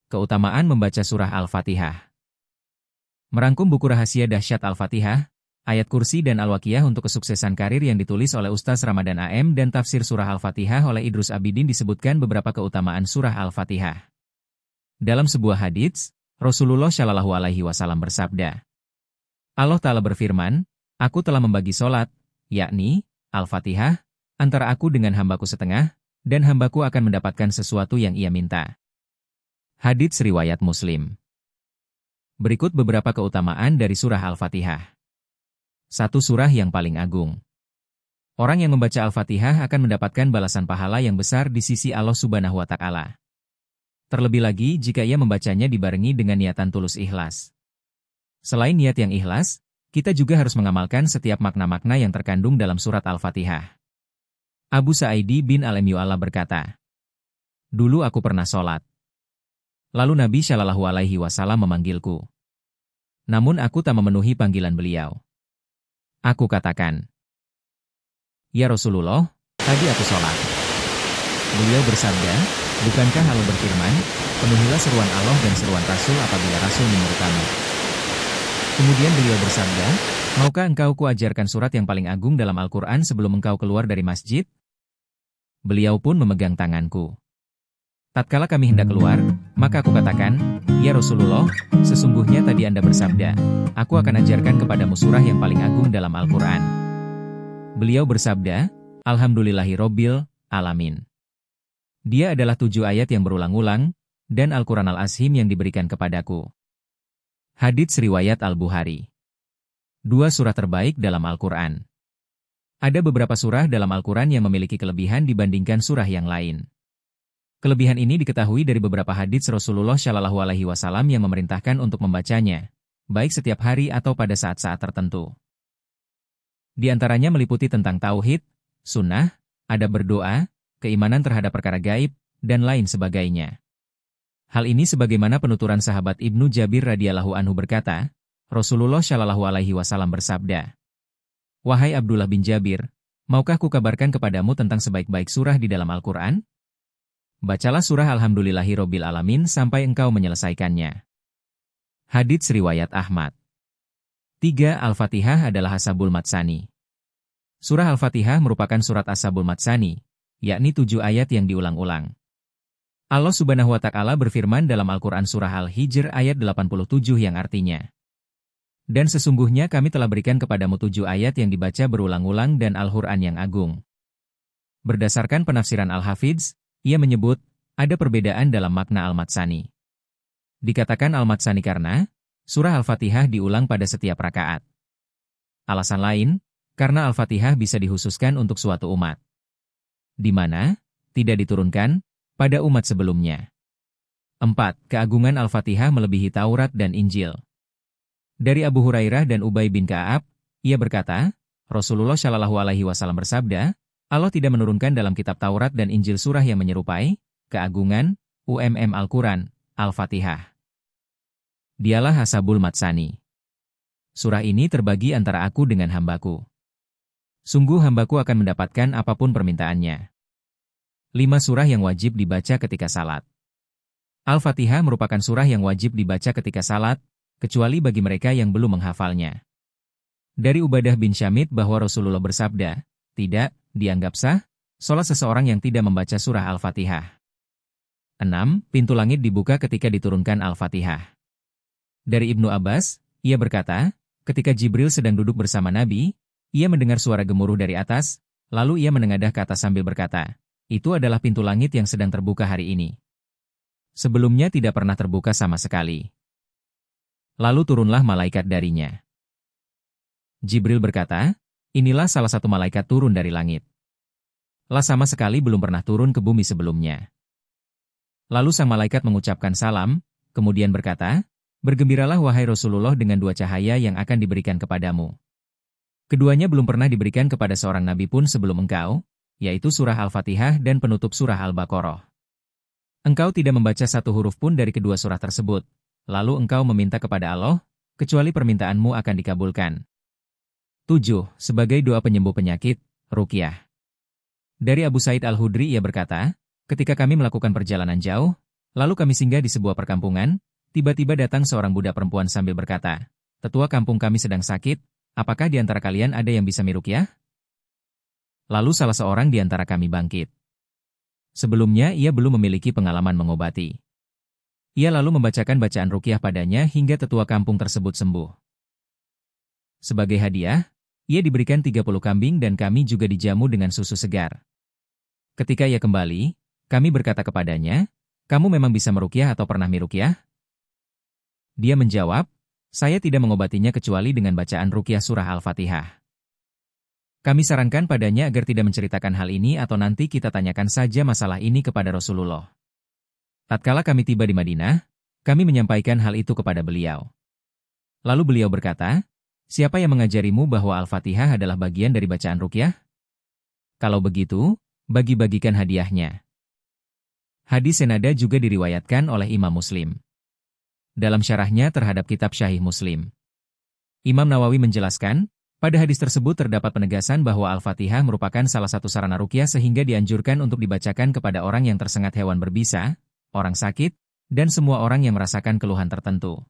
Keutamaan membaca surah Al-Fatihah. Merangkum buku rahasia dahsyat Al-Fatihah, ayat kursi dan Al-Waqiah untuk kesuksesan karir yang ditulis oleh Ustaz Ramadan AM dan tafsir surah Al-Fatihah oleh Idrus Abidin disebutkan beberapa keutamaan surah Al-Fatihah. Dalam sebuah hadits, Rasulullah Shallallahu Alaihi Wasallam bersabda, Allah Ta'ala berfirman, Aku telah membagi solat, yakni, Al-Fatihah, antara aku dengan hambaku setengah, dan hambaku akan mendapatkan sesuatu yang ia minta. Hadits riwayat Muslim. Berikut beberapa keutamaan dari surah Al-Fatihah. 1. Surah yang paling agung. Orang yang membaca Al-Fatihah akan mendapatkan balasan pahala yang besar di sisi Allah Subhanahu wa Ta'ala. Terlebih lagi jika ia membacanya dibarengi dengan niatan tulus ikhlas. Selain niat yang ikhlas, kita juga harus mengamalkan setiap makna-makna yang terkandung dalam surat Al-Fatihah. Abu Sa'idi bin Al-Mu'alla berkata, Dulu aku pernah sholat. Lalu Nabi Shallallahu Alaihi Wasallam memanggilku. Namun aku tak memenuhi panggilan beliau. Aku katakan, Ya Rasulullah, tadi aku sholat. Beliau bersabda, Bukankah Allah berfirman, Penuhilah seruan Allah dan seruan Rasul apabila Rasul menyuruh kamu. Kemudian beliau bersabda, Maukah engkau kuajarkan surat yang paling agung dalam Al-Quran sebelum engkau keluar dari masjid? Beliau pun memegang tanganku. Tatkala kami hendak keluar, maka aku katakan, Ya Rasulullah, sesungguhnya tadi Anda bersabda, Aku akan ajarkan kepadamu surah yang paling agung dalam Al-Quran. Beliau bersabda, Alhamdulillahirobbil alamin. Dia adalah 7 ayat yang berulang-ulang, dan Al-Quran Al-Azim yang diberikan kepadaku. Hadits riwayat Al-Bukhari. 2 surah terbaik dalam Al-Quran. Ada beberapa surah dalam Al-Quran yang memiliki kelebihan dibandingkan surah yang lain. Kelebihan ini diketahui dari beberapa hadits Rasulullah Shallallahu Alaihi Wasallam yang memerintahkan untuk membacanya, baik setiap hari atau pada saat-saat tertentu. Di antaranya meliputi tentang tauhid, sunnah, adab berdoa, keimanan terhadap perkara gaib, dan lain sebagainya. Hal ini sebagaimana penuturan sahabat Ibnu Jabir radhiyallahu anhu berkata, Rasulullah Shallallahu Alaihi Wasallam bersabda, Wahai Abdullah bin Jabir, maukah kukabarkan kepadamu tentang sebaik-baik surah di dalam Al-Quran? Bacalah surah Alhamdulillahirobbil alamin sampai engkau menyelesaikannya. Hadits riwayat Ahmad. 3. Al-Fatihah adalah Ashabul Matsani. Surah Al-Fatihah merupakan surat Ashabul Matsani, yakni 7 ayat yang diulang-ulang. Allah Subhanahu wa Ta'ala berfirman dalam Al-Quran surah Al-Hijr ayat 87 yang artinya, Dan sesungguhnya kami telah berikan kepadamu 7 ayat yang dibaca berulang-ulang dan Al-Quran yang agung. Berdasarkan penafsiran Al-Hafidz, ia menyebut, ada perbedaan dalam makna Al-Matsani. Dikatakan Al-Matsani karena, surah Al-Fatihah diulang pada setiap rakaat. Alasan lain, karena Al-Fatihah bisa dihususkan untuk suatu umat. Di mana, tidak diturunkan, pada umat sebelumnya. 4. Keagungan Al-Fatihah melebihi Taurat dan Injil. Dari Abu Hurairah dan Ubay bin Ka'ab, ia berkata, Rasulullah Shallallahu Alaihi Wasallam bersabda, Allah tidak menurunkan dalam kitab Taurat dan Injil surah yang menyerupai keagungan Al-Quran, Al-Fatihah. Dialah Ashabul Matsani. Surah ini terbagi antara aku dengan hambaku. Sungguh hambaku akan mendapatkan apapun permintaannya. 5 surah yang wajib dibaca ketika salat. Al-Fatihah merupakan surah yang wajib dibaca ketika salat, kecuali bagi mereka yang belum menghafalnya. Dari Ubadah bin Syamit bahwa Rasulullah bersabda, tidak dianggap sah salat seseorang yang tidak membaca surah Al-Fatihah. 6. Pintu langit dibuka ketika diturunkan Al-Fatihah. Dari Ibnu Abbas, ia berkata, ketika Jibril sedang duduk bersama Nabi, ia mendengar suara gemuruh dari atas, lalu ia menengadah ke atas sambil berkata, itu adalah pintu langit yang sedang terbuka hari ini. Sebelumnya tidak pernah terbuka sama sekali. Lalu turunlah malaikat darinya. Jibril berkata, inilah salah satu malaikat turun dari langit. Lah sama sekali belum pernah turun ke bumi sebelumnya. Lalu sang malaikat mengucapkan salam, kemudian berkata, bergembiralah wahai Rasulullah dengan 2 cahaya yang akan diberikan kepadamu. Keduanya belum pernah diberikan kepada seorang nabi pun sebelum engkau, yaitu surah Al-Fatihah dan penutup surah Al-Baqarah. Engkau tidak membaca satu huruf pun dari kedua surah tersebut, lalu engkau meminta kepada Allah, kecuali permintaanmu akan dikabulkan. 7. Sebagai doa penyembuh penyakit, Ruqyah. Dari Abu Sa'id Al-Hudri ia berkata, ketika kami melakukan perjalanan jauh, Lalu kami singgah di sebuah perkampungan, tiba-tiba datang seorang budak perempuan sambil berkata, "Tetua kampung kami sedang sakit, apakah di antara kalian ada yang bisa miruqyah?" Lalu salah seorang di antara kami bangkit. Sebelumnya ia belum memiliki pengalaman mengobati. Ia lalu membacakan bacaan ruqyah padanya hingga tetua kampung tersebut sembuh. Sebagai hadiah, ia diberikan 30 kambing dan kami juga dijamu dengan susu segar. Ketika ia kembali, kami berkata kepadanya, "Kamu memang bisa meruqyah atau pernah miruqyah?" Dia menjawab, "Saya tidak mengobatinya kecuali dengan bacaan ruqyah surah Al-Fatihah." Kami sarankan padanya agar tidak menceritakan hal ini atau nanti kita tanyakan saja masalah ini kepada Rasulullah. Tatkala kami tiba di Madinah, kami menyampaikan hal itu kepada beliau. Lalu beliau berkata, "Siapa yang mengajarimu bahwa Al-Fatihah adalah bagian dari bacaan ruqyah? Kalau begitu, bagi-bagikan hadiahnya." Hadis senada juga diriwayatkan oleh Imam Muslim. Dalam syarahnya terhadap kitab Syahih Muslim, Imam Nawawi menjelaskan, pada hadis tersebut terdapat penegasan bahwa Al-Fatihah merupakan salah satu sarana ruqyah sehingga dianjurkan untuk dibacakan kepada orang yang tersengat hewan berbisa, orang sakit, dan semua orang yang merasakan keluhan tertentu.